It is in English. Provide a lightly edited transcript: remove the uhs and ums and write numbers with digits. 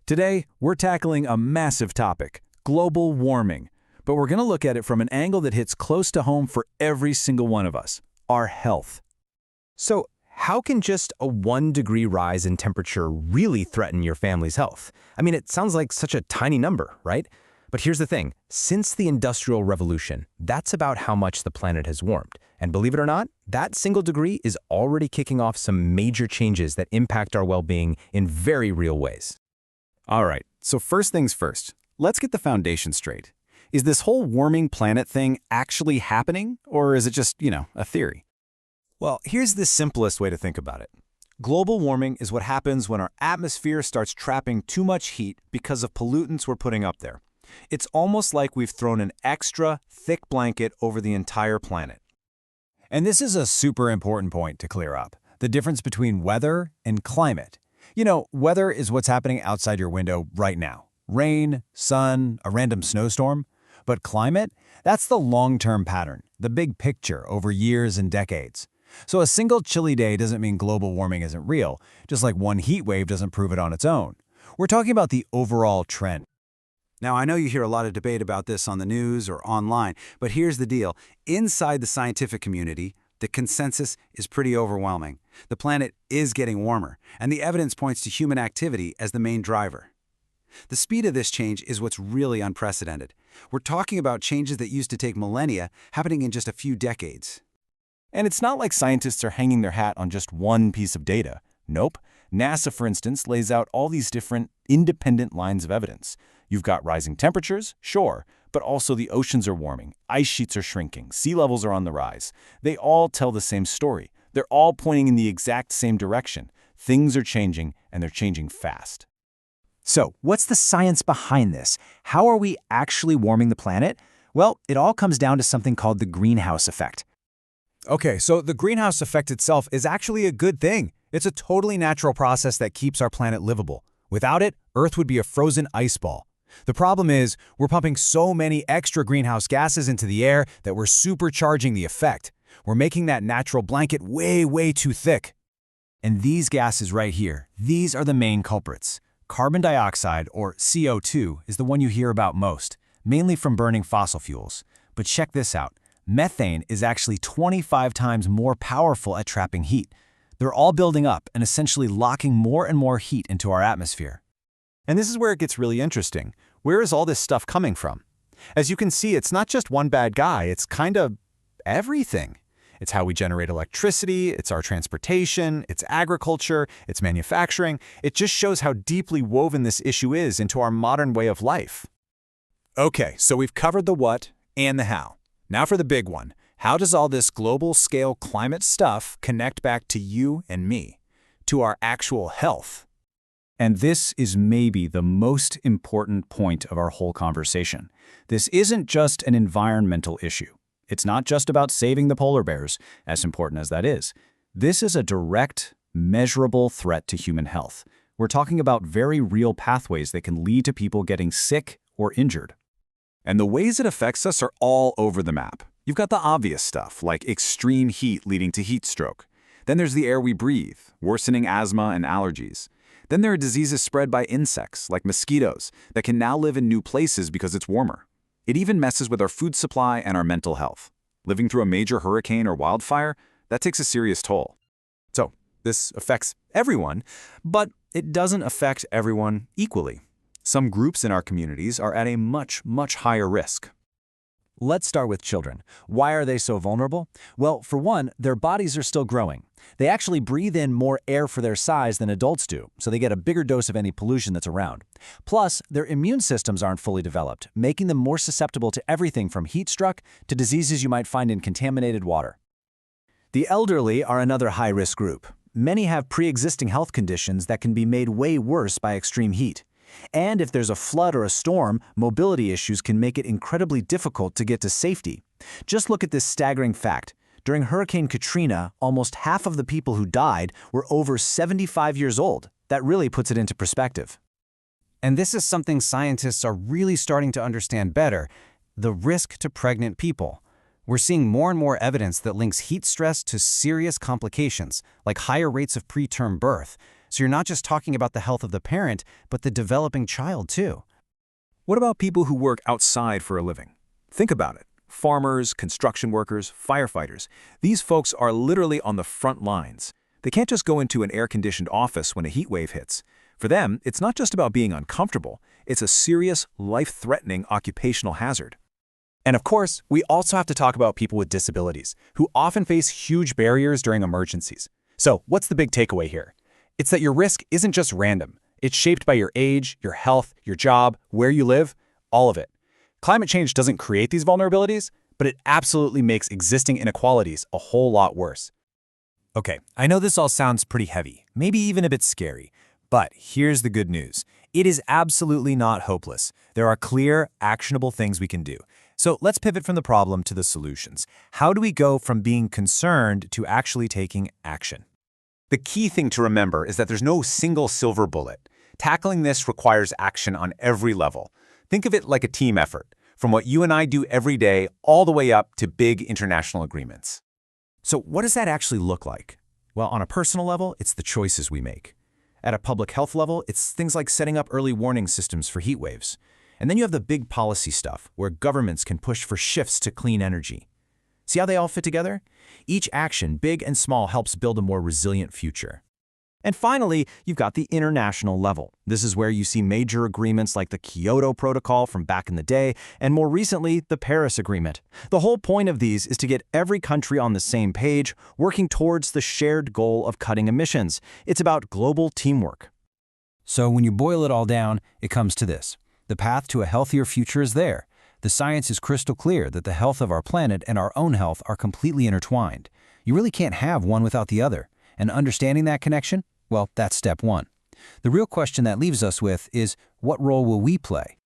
Today, we're tackling a massive topic, global warming. But we're going to look at it from an angle that hits close to home for every single one of us, our health. So, how can just a 1-degree rise in temperature really threaten your family's health? I mean, it sounds like such a tiny number, right? But here's the thing. Since the Industrial Revolution, that's about how much the planet has warmed. And believe it or not, that single degree is already kicking off some major changes that impact our well-being in very real ways. All right, so first things first, let's get the foundation straight. Is this whole warming planet thing actually happening, or is it just, a theory? Well, here's the simplest way to think about it. Global warming is what happens when our atmosphere starts trapping too much heat because of pollutants we're putting up there. It's almost like we've thrown an extra thick blanket over the entire planet. And this is a super important point to clear up, the difference between weather and climate. Weather is what's happening outside your window right now. Rain, sun, a random snowstorm. But climate, that's the long-term pattern, the big picture over years and decades. So a single chilly day doesn't mean global warming isn't real, just like one heat wave doesn't prove it on its own. We're talking about the overall trend. Now, I know you hear a lot of debate about this on the news or online, but here's the deal. Inside the scientific community, the consensus is pretty overwhelming. The planet is getting warmer, and the evidence points to human activity as the main driver. The speed of this change is what's really unprecedented. We're talking about changes that used to take millennia happening in just a few decades. And it's not like scientists are hanging their hat on just one piece of data. Nope. NASA, for instance, lays out all these different independent lines of evidence. You've got rising temperatures, sure, but also the oceans are warming, ice sheets are shrinking, sea levels are on the rise. They all tell the same story. They're all pointing in the exact same direction. Things are changing, and they're changing fast. So, what's the science behind this? How are we actually warming the planet? Well, it all comes down to something called the greenhouse effect. Okay, so the greenhouse effect itself is actually a good thing. It's a totally natural process that keeps our planet livable. Without it, Earth would be a frozen ice ball. The problem is, we're pumping so many extra greenhouse gases into the air that we're supercharging the effect. We're making that natural blanket way, way too thick. And these gases right here, these are the main culprits. Carbon dioxide, or CO2, is the one you hear about most, mainly from burning fossil fuels. But check this out. Methane is actually 25 times more powerful at trapping heat. They're all building up and essentially locking more and more heat into our atmosphere. And this is where it gets really interesting. Where is all this stuff coming from? As you can see, it's not just one bad guy, it's kind of everything. It's how we generate electricity, it's our transportation, it's agriculture, it's manufacturing. It just shows how deeply woven this issue is into our modern way of life. Okay, so we've covered the what and the how. Now for the big one. How does all this global-scale climate stuff connect back to you and me, to our actual health? And this is maybe the most important point of our whole conversation. This isn't just an environmental issue. It's not just about saving the polar bears, as important as that is. This is a direct, measurable threat to human health. We're talking about very real pathways that can lead to people getting sick or injured. And the ways it affects us are all over the map. You've got the obvious stuff, like extreme heat leading to heat stroke. Then there's the air we breathe, worsening asthma and allergies. Then there are diseases spread by insects, like mosquitoes, that can now live in new places because it's warmer. It even messes with our food supply and our mental health. Living through a major hurricane or wildfire, that takes a serious toll. So, this affects everyone, but it doesn't affect everyone equally. Some groups in our communities are at a much, much higher risk. Let's start with children. Why are they so vulnerable? Well, for one, their bodies are still growing. They actually breathe in more air for their size than adults do, so they get a bigger dose of any pollution that's around. Plus, their immune systems aren't fully developed, making them more susceptible to everything from heat stroke to diseases you might find in contaminated water. The elderly are another high-risk group. Many have pre-existing health conditions that can be made way worse by extreme heat. And if there's a flood or a storm, mobility issues can make it incredibly difficult to get to safety. Just look at this staggering fact. During Hurricane Katrina, almost half of the people who died were over 75 years old. That really puts it into perspective. And this is something scientists are really starting to understand better, the risk to pregnant people. We're seeing more and more evidence that links heat stress to serious complications, like higher rates of preterm birth. So you're not just talking about the health of the parent, but the developing child too. What about people who work outside for a living? Think about it. Farmers, construction workers, firefighters. These folks are literally on the front lines. They can't just go into an air-conditioned office when a heat wave hits. For them, it's not just about being uncomfortable. It's a serious, life-threatening occupational hazard. And of course, we also have to talk about people with disabilities, who often face huge barriers during emergencies. So what's the big takeaway here? It's that your risk isn't just random. It's shaped by your age, your health, your job, where you live, all of it. Climate change doesn't create these vulnerabilities, but it absolutely makes existing inequalities a whole lot worse. Okay, I know this all sounds pretty heavy, maybe even a bit scary, but here's the good news. It is absolutely not hopeless. There are clear, actionable things we can do. So let's pivot from the problem to the solutions. How do we go from being concerned to actually taking action? The key thing to remember is that there's no single silver bullet. Tackling this requires action on every level. Think of it like a team effort, from what you and I do every day all the way up to big international agreements. So what does that actually look like? Well, on a personal level, it's the choices we make. At a public health level, it's things like setting up early warning systems for heat waves. And then you have the big policy stuff, where governments can push for shifts to clean energy. See how they all fit together? Each action, big and small, helps build a more resilient future. And finally, you've got the international level. This is where you see major agreements like the Kyoto Protocol from back in the day, and more recently, the Paris Agreement. The whole point of these is to get every country on the same page, working towards the shared goal of cutting emissions. It's about global teamwork. So when you boil it all down, it comes to this. The path to a healthier future is there. The science is crystal clear that the health of our planet and our own health are completely intertwined. You really can't have one without the other. And understanding that connection, well, that's step one. The real question that leaves us with is, what role will we play?